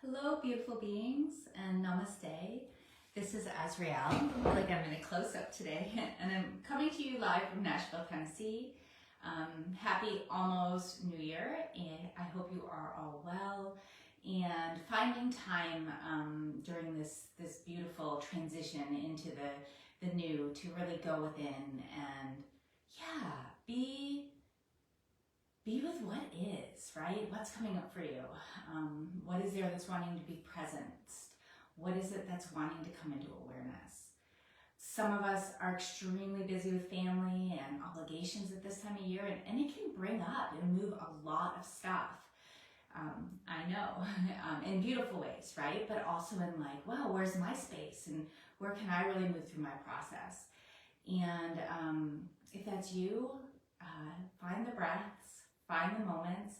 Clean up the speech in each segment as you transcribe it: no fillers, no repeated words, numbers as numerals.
Hello, beautiful beings, and namaste. This is Azrael. I feel like I'm in a close-up today, and I'm coming to you live from Nashville, Tennessee. Happy almost New Year, and I hope you are all well and finding time during this beautiful transition into the new to really go within and be with what is, right? What's coming up for you? What is there that's wanting to be present? What is it that's wanting to come into awareness? Some of us are extremely busy with family and obligations at this time of year, and it can bring up and move a lot of stuff. I know, in beautiful ways, right? But also in like, wow, where's my space? And where can I really move through my process? And if that's you, find the breaths, find the moments,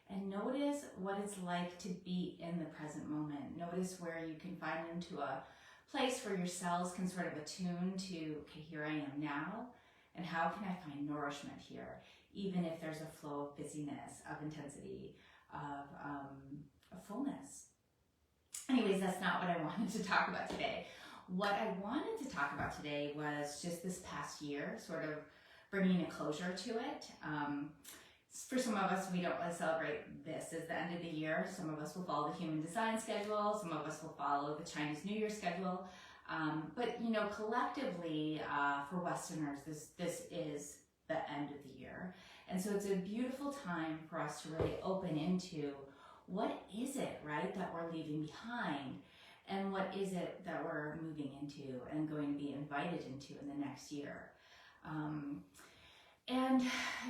and notice what it's like to be in the present moment. Notice where you can find into a place where your cells can sort of attune to, okay, here I am now, and how can I find nourishment here, even if there's a flow of busyness, of intensity, of fullness. Anyways, that's not what I wanted to talk about today. What I wanted to talk about today was just this past year, sort of bringing a closure to it. For some of us, we don't really celebrate this as the end of the year. Some of us will follow the human design schedule. Some of us will follow the Chinese New Year schedule. But you know, collectively, for Westerners, this is the end of the year. And so it's a beautiful time for us to really open into what is it, right, that we're leaving behind, and what is it that we're moving into and going to be invited into in the next year. And,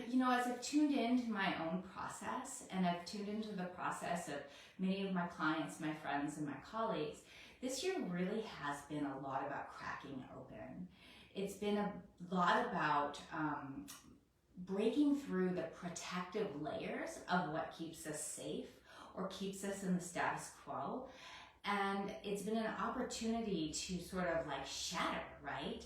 you know, as I've tuned into my own process, and I've tuned into the process of many of my clients, my friends, and my colleagues, this year really has been a lot about cracking open. It's been a lot about breaking through the protective layers of what keeps us safe or keeps us in the status quo. And it's been an opportunity to sort of like shatter, right?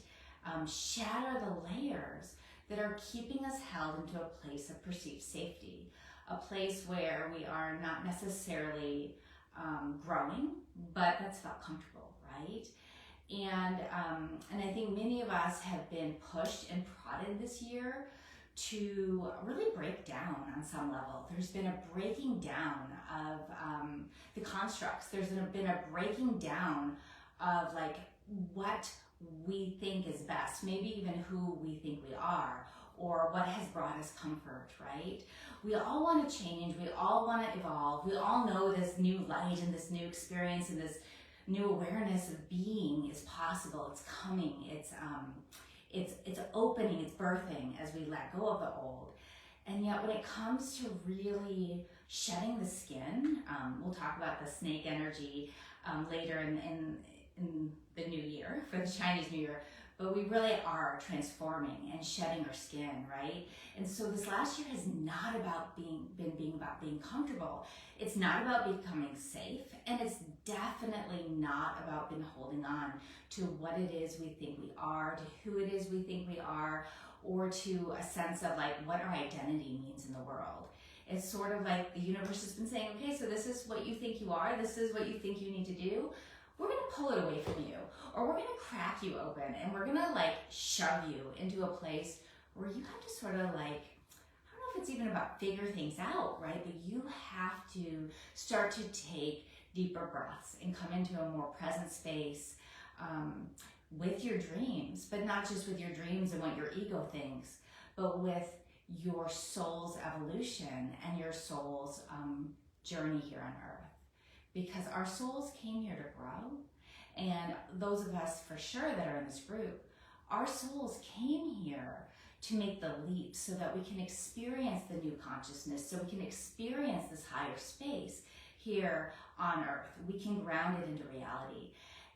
Shatter the layers that are keeping us held into a place of perceived safety, a place where we are not necessarily growing, but that's felt comfortable, right? And I think many of us have been pushed and prodded this year to really break down on some level. There's been a breaking down of the constructs. There's been a breaking down of like what we think is best, maybe even who we think we are, or what has brought us comfort, right? We all want to change, we all want to evolve, we all know this new light and this new experience and this new awareness of being is possible, it's coming, it's opening, it's birthing as we let go of the old. And yet when it comes to really shedding the skin, we'll talk about the snake energy later in the new year, for the Chinese New Year, but we really are transforming and shedding our skin, right? And so this last year has not about being about being comfortable. It's not about becoming safe, and it's definitely not about been holding on to what it is we think we are, to who it is we think we are, or to a sense of like what our identity means in the world. It's sort of like the universe has been saying, okay, so this is what you think you are, this is what you think you need to do. We're gonna pull it away from you, or we're gonna crack you open, and we're gonna like shove you into a place where you have to sort of like, I don't know if it's even about figure things out, right? But you have to start to take deeper breaths and come into a more present space with your dreams, but not just with your dreams and what your ego thinks, but with your soul's evolution and your soul's journey here on earth. Because our souls came here to grow, and those of us for sure that are in this group, our souls came here to make the leap so that we can experience the new consciousness, so we can experience this higher space here on earth. We can ground it into reality.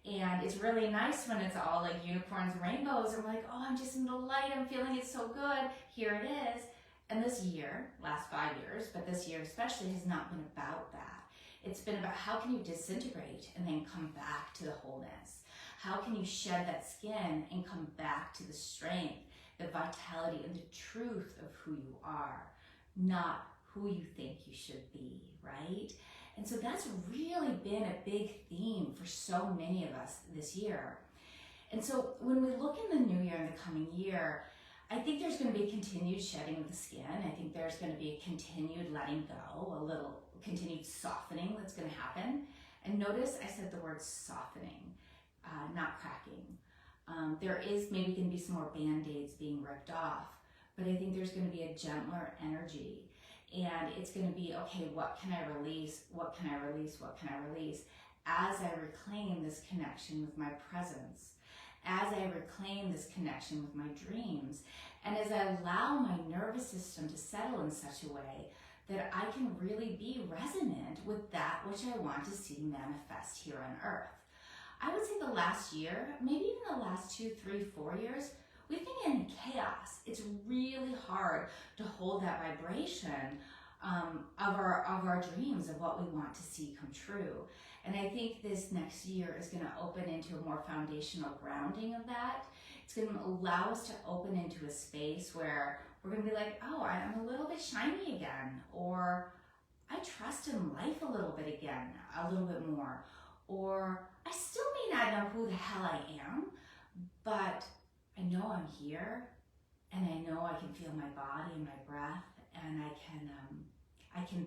And it's really nice when it's all like unicorns and rainbows, and we're like, oh, I'm just in the light, I'm feeling it so good, here it is. And this year, last 5 years, but this year especially, has not been about that. It's been about how can you disintegrate and then come back to the wholeness? How can you shed that skin and come back to the strength, the vitality, and the truth of who you are, not who you think you should be, right? And so that's really been a big theme for so many of us this year. And so when we look in the new year, in the coming year, I think there's going to be a continued shedding of the skin. I think there's going to be a continued letting go, a little continued softening that's going to happen. And notice I said the word softening, not cracking. There is maybe going to be some more band-aids being ripped off, but I think there's going to be a gentler energy. And it's going to be, okay, what can I release? What can I release? What can I release? As I reclaim this connection with my presence, as I reclaim this connection with my dreams, and as I allow my nervous system to settle in such a way that I can really be resonant with that which I want to see manifest here on earth. I would say the last year, maybe even the last 2, 3, 4 years, we've been in chaos. It's really hard to hold that vibration of our dreams, of what we want to see come true. And I think this next year is going to open into a more foundational grounding of that. It's going to allow us to open into a space where we're going to be like, oh, I'm a little bit shiny again, or I trust in life a little bit again, a little bit more, or I still may not know who the hell I am, but I know I'm here, and I know I can feel my body and my breath, and I can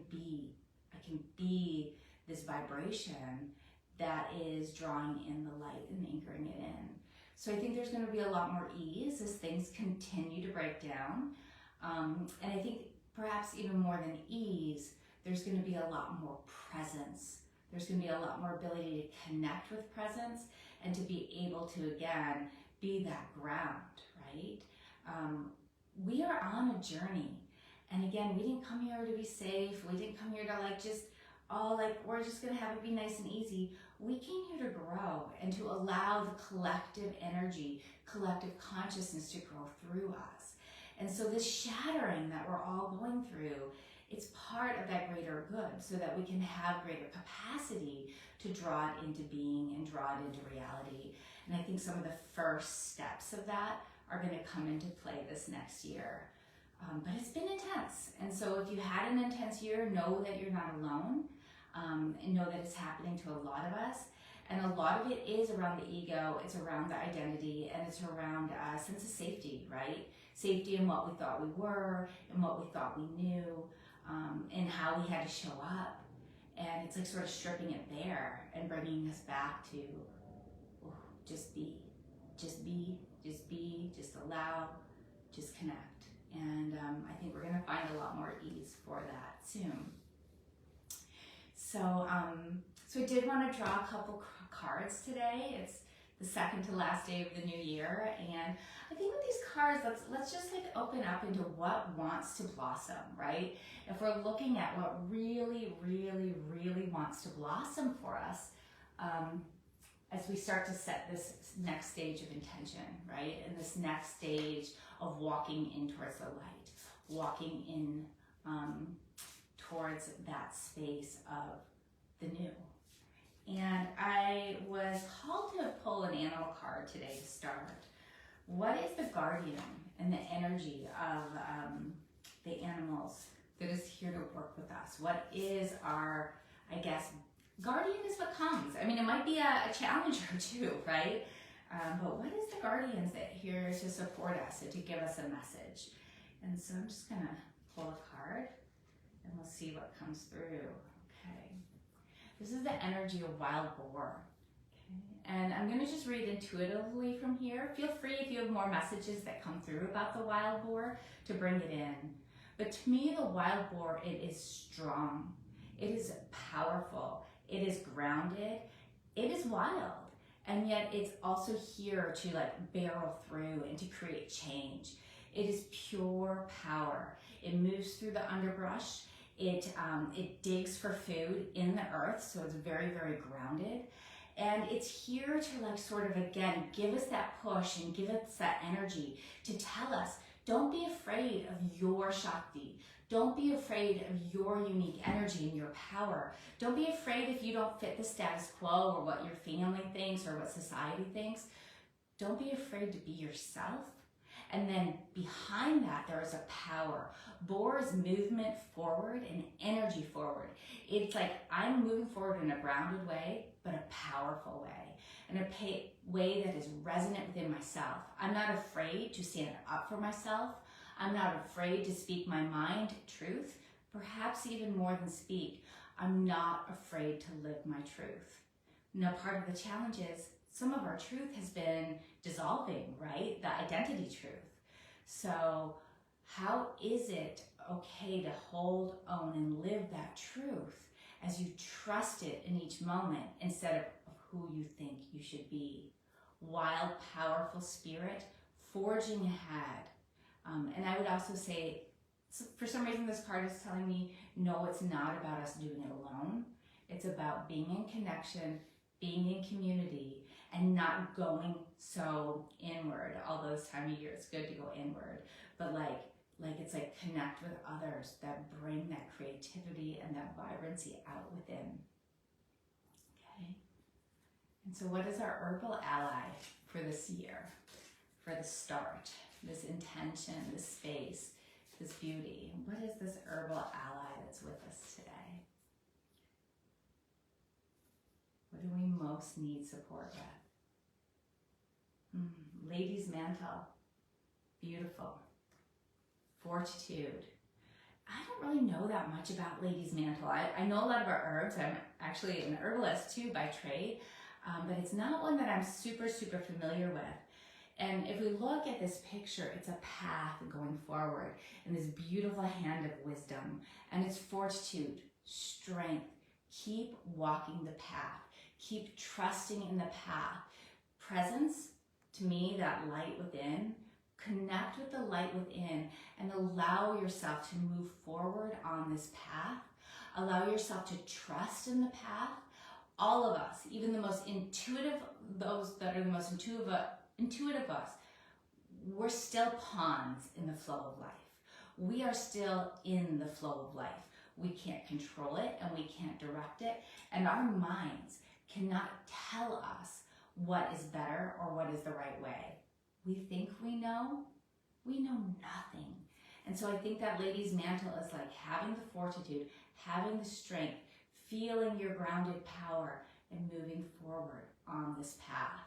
be this vibration that is drawing in the light and anchoring it in. So I think there's going to be a lot more ease as things continue to break down. And I think perhaps even more than ease, there's going to be a lot more presence. There's going to be a lot more ability to connect with presence and to be able to, again, be that ground, right? We are on a journey. And again, we didn't come here to be safe. We didn't come here to we're just going to have it be nice and easy. We came here to grow and to allow the collective energy, collective consciousness to grow through us. And so this shattering that we're all going through, it's part of that greater good so that we can have greater capacity to draw it into being and draw it into reality. And I think some of the first steps of that are going to come into play this next year. But it's been intense. And so if you had an intense year, know that you're not alone, and know that it's happening to a lot of us. And a lot of it is around the ego, it's around the identity, and it's around a sense of safety, right? Safety in what we thought we were, and what we thought we knew, and how we had to show up. And it's like sort of stripping it bare and bringing us back to just be, just allow, just connect. And I think we're going to find a lot more ease for that soon. So, so I did want to draw a couple cards today. It's the second to last day of the new year, and I think with these cards, let's just like open up into what wants to blossom, right? If we're looking at what really, really, really wants to blossom for us, as we start to set this next stage of intention, right? And this next stage of walking in towards the light, walking in towards that space of the new. And I was called to pull an animal card today to start. What is the guardian and the energy of the animals that is here to work with us? What is our, I guess, guardian is what comes. I mean, it might be a challenger too, right? But what is the guardians that here to support us and to give us a message? And so I'm just gonna pull a card and we'll see what comes through. Okay. This is the energy of wild boar. Okay. And I'm gonna just read intuitively from here. Feel free if you have more messages that come through about the wild boar to bring it in. But to me, the wild boar, it is strong. It is powerful. It is grounded. It is wild. And yet it's also here to like barrel through and to create change. It is pure power. It moves through the underbrush. It digs for food in the earth, so it's very, very grounded. And it's here to like sort of, again, give us that push and give us that energy to tell us, don't be afraid of your Shakti. Don't be afraid of your unique energy and your power. Don't be afraid if you don't fit the status quo or what your family thinks or what society thinks. Don't be afraid to be yourself. And then behind that, there is a power. Boar is movement forward and energy forward. It's like I'm moving forward in a grounded way, but a powerful way. And a way that is resonant within myself. I'm not afraid to stand up for myself. I'm not afraid to speak my mind, truth, perhaps even more than speak. I'm not afraid to live my truth. Now, part of the challenge is some of our truth has been dissolving, right? The identity truth. So how is it okay to hold, own, and live that truth as you trust it in each moment instead of who you think you should be? Wild, powerful spirit, forging ahead. And I would also say, for some reason this card is telling me, no, it's not about us doing it alone. It's about being in connection, being in community, and not going so inward. Although this time of year it's good to go inward, but like it's like connect with others that bring that creativity and that vibrancy out within. Okay. And so what is our herbal ally for this year, for the start, this intention, this space, this beauty? What is this herbal ally that's with us today? What do we most need support with? Lady's mantle, beautiful. Fortitude. I don't really know that much about Lady's mantle. I know a lot about herbs. I'm actually an herbalist too by trade, but it's not one that I'm super familiar with. And if we look at this picture, it's a path going forward and this beautiful hand of wisdom, and it's fortitude, strength. Keep walking the path. Keep trusting in the path. Presence, to me, that light within. Connect with the light within and allow yourself to move forward on this path. Allow yourself to trust in the path. All of us, even the most intuitive, those that are the most intuitive of us, we're still pawns in the flow of life. We are still in the flow of life. We can't control it and we can't direct it. And our minds cannot tell us what is better or what is the right way. We think we know nothing. And so I think that Lady's mantle is like having the fortitude, having the strength, feeling your grounded power and moving forward on this path.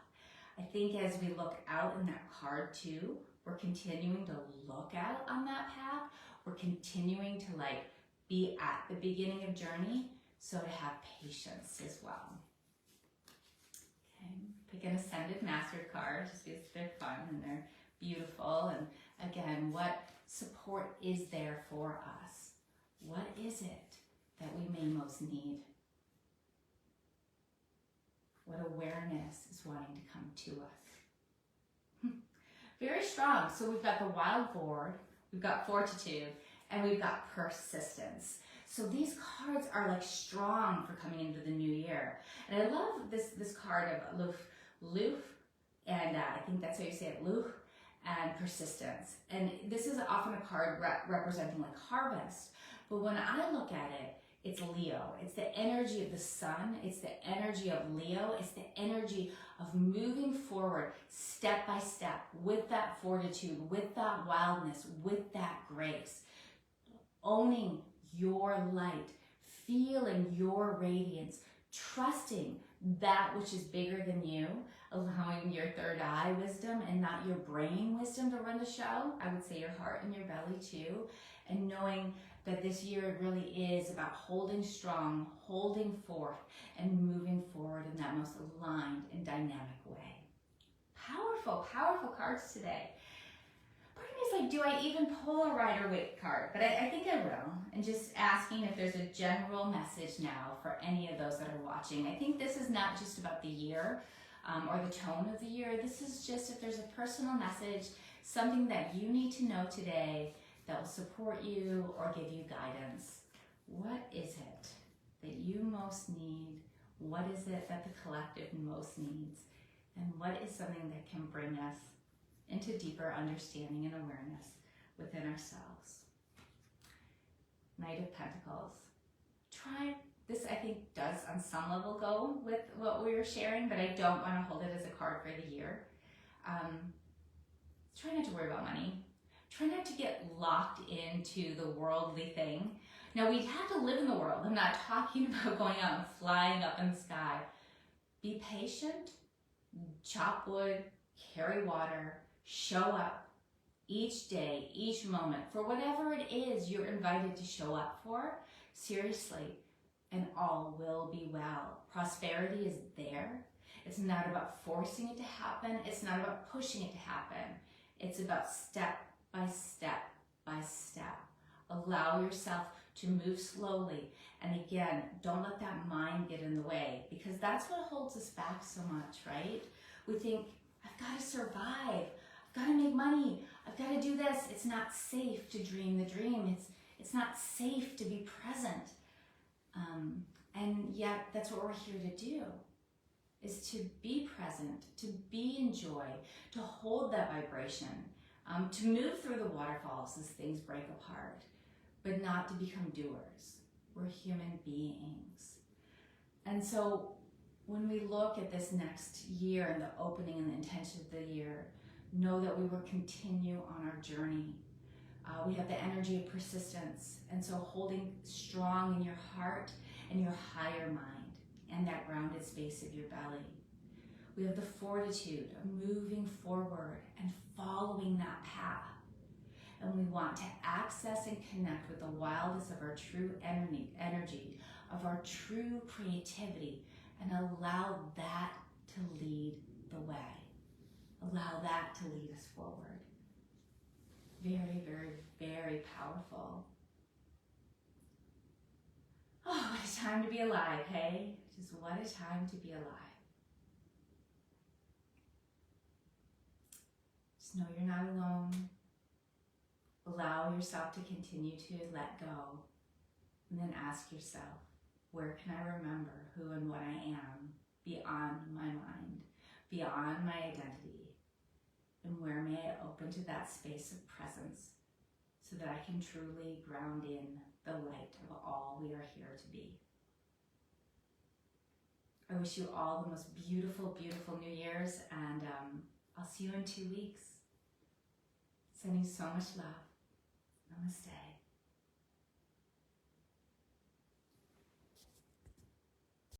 I think as we look out in that card too, we're continuing to look out on that path. We're continuing to be at the beginning of journey, so to have patience as well. Okay, pick an Ascended Master card just because they're fun and they're beautiful. And again, what support is there for us? What is it that we may most need? What awareness is wanting to come to us? Very strong. So we've got the wild boar, we've got fortitude, and we've got persistence. So these cards are strong for coming into the new year. And I love this card of Luf, and I think that's how you say it, Luf, and persistence. And this is often a card representing harvest. But when I look at it, it's Leo. It's the energy of the sun. It's the energy of Leo. It's the energy of moving forward step by step with that fortitude, with that wildness, with that grace. Owning your light, feeling your radiance, trusting that which is bigger than you, allowing your third eye wisdom and not your brain wisdom to run the show. I would say your heart and your belly too. And knowing that this year really is about holding strong, holding forth, and moving forward in that most aligned and dynamic way. Powerful, powerful cards today. Part of me is do I even pull a Rider-Waite card? But I think I will. And just asking if there's a general message now for any of those that are watching. I think this is not just about the year or the tone of the year. This is just if there's a personal message, something that you need to know today that will support you or give you guidance. What is it that you most need? What is it that the collective most needs? And what is something that can bring us into deeper understanding and awareness within ourselves? Knight of Pentacles. Try this, I think, does on some level go with what we were sharing, but I don't want to hold it as a card for the year. try not to worry about money. Try not to get locked into the worldly thing. Now, we have to live in the world. I'm not talking about going out and flying up in the sky. Be patient, chop wood, carry water, show up each day, each moment, for whatever it is you're invited to show up for, seriously, and all will be well. Prosperity is there. It's not about forcing it to happen. It's not about pushing it to happen. It's about step by step by step. Allow yourself to move slowly. And again, don't let that mind get in the way, because that's what holds us back so much, right? We think, I've got to survive. I've got to make money. I've got to do this. It's not safe to dream the dream. It's not safe to be present. And yet that's what we're here to do, is to be present, to be in joy, to hold that vibration, to move through the waterfalls as things break apart, but not to become doers. We're human beings. And so when we look at this next year and the opening and the intention of the year, know that we will continue on our journey. We have the energy of persistence, and so holding strong in your heart and your higher mind and that grounded space of your belly. We have the fortitude of moving forward and following that path. And we want to access and connect with the wildest of our true energy, of our true creativity, and allow that to lead the way. Allow that to lead us forward. Very, very, very powerful. Oh, what a time to be alive, hey? Just what a time to be alive. Just know you're not alone. Allow yourself to continue to let go. And then ask yourself, where can I remember who and what I am beyond my mind, beyond my identity? And where may I open to that space of presence so that I can truly ground in the light of all we are here to be? I wish you all the most beautiful, beautiful New Year's, and I'll see you in 2 weeks. Sending so much love. Namaste.